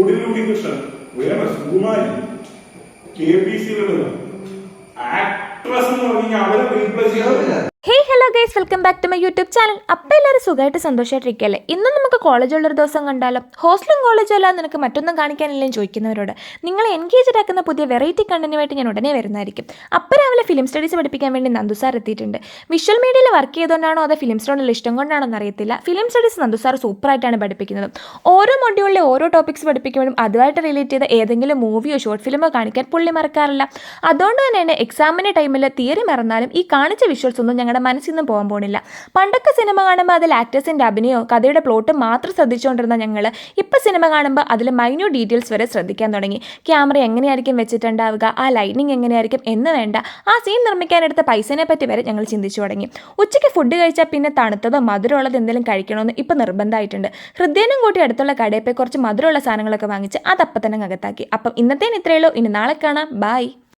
ഉണ്ണികൃഷ്ണൻ വേറെ Sukumari KBC actress എന്ന് പറഞ്ഞാൽ അവരെ റീപ്ലേസ് ചെയ്യാൻ. Hello guys, welcome back to my YouTube channel. അപ്പോൾ എല്ലാവരും സുഖമായിട്ട് സന്തോഷമായിട്ടിരിക്കുകയല്ലേ? ഇന്നും നമുക്ക് കോളേജുള്ളൊരു ദിവസം കണ്ടാലോ? ഹോസ്റ്റലും കോളേജും അല്ലാതെ നിനക്ക് മറ്റൊന്നും കാണിക്കാനില്ലേ ചോദിക്കുന്നവരോട് നിങ്ങൾ എൻഗേജ്ഡ് ആക്കുന്ന പുതിയ വെറൈറ്റി കണ്ടന്റുമായിട്ട് ഞാൻ ഉടനെ വരുന്നതായിരിക്കും. അപ്പോൾ രാവിലെ ഫിലിം സ്റ്റഡീസ് പഠിപ്പിക്കാൻ വേണ്ടി നന്ദു സാർ എത്തിയിട്ടുണ്ട്. വിഷ്വൽ മീഡിയയിൽ വർക്ക് ചെയ്തുകൊണ്ടാണോ അതോ ഫിലിം സ്റ്റോണിൽ ഇഷ്ടം കൊണ്ടാണോ എന്നറിയത്തില്ല. ഫിലിം സ്റ്റഡീസ് നന്ദു സാർ സൂപ്പറായിട്ടാണ് പഠിപ്പിക്കുന്നത്. ഓരോ മൊഡ്യൂളിലെ ഓരോ ടോപ്പിക്സ് പഠിപ്പിക്കുമ്പോഴും അതുമായിട്ട് റിലേറ്റ് ചെയ്ത ഏതെങ്കിലും മൂവിയോ ഷോർട്ട് ഫിലിമോ കാണിക്കാൻ പുള്ളി മറക്കാറില്ല. അതുകൊണ്ട് തന്നെ എക്സാമിൻ്റെ ടൈമിൽ തിയറി മറന്നാലും ഈ കാണിച്ച വിഷ്വൽസ് ഒന്നും ഞങ്ങളുടെ മനസ്സിൽ നിന്ന് പോകാൻ പോകുന്നില്ല. പണ്ടൊക്കെ സിനിമ കാണുമ്പോൾ അതിൽ ആക്ടേഴ്സിൻ്റെ അഭിനയോ കഥയുടെ പ്ലോട്ട് മാത്രം ശ്രദ്ധിച്ചുകൊണ്ടിരുന്ന ഞങ്ങൾ ഇപ്പോൾ സിനിമ കാണുമ്പോൾ അതിൽ മൈന്യൂട്ട് ഡീറ്റെയിൽസ് വരെ ശ്രദ്ധിക്കാൻ തുടങ്ങി. ക്യാമറ എങ്ങനെയായിരിക്കും വെച്ചിട്ടുണ്ടാവുക, ആ ലൈറ്റിംഗ് എങ്ങനെയായിരിക്കും എന്ന് വേണ്ട, ആ സീൻ നിർമ്മിക്കാനെടുത്ത പൈസനെ പറ്റി വരെ ഞങ്ങൾ ചിന്തിച്ചു തുടങ്ങി. ഉച്ചയ്ക്ക് ഫുഡ് കഴിച്ചാൽ പിന്നെ തണുത്തതോ മധുരമുള്ളത് എന്തെങ്കിലും കഴിക്കണമെന്ന് ഇപ്പോൾ നിർബന്ധമായിട്ടുണ്ട്. ഹൃദയനും കൂട്ടി അടുത്തുള്ള കടയിൽ പോയി കുറച്ച് മധുരമുള്ള സാധനങ്ങളൊക്കെ വാങ്ങിച്ച് അതപ്പം തന്നെ അകത്താക്കി. അപ്പം ഇന്നത്തേന് ഇത്രയേ ഉള്ളൂ. ഇനി നാളെ കാണാം. ബൈ.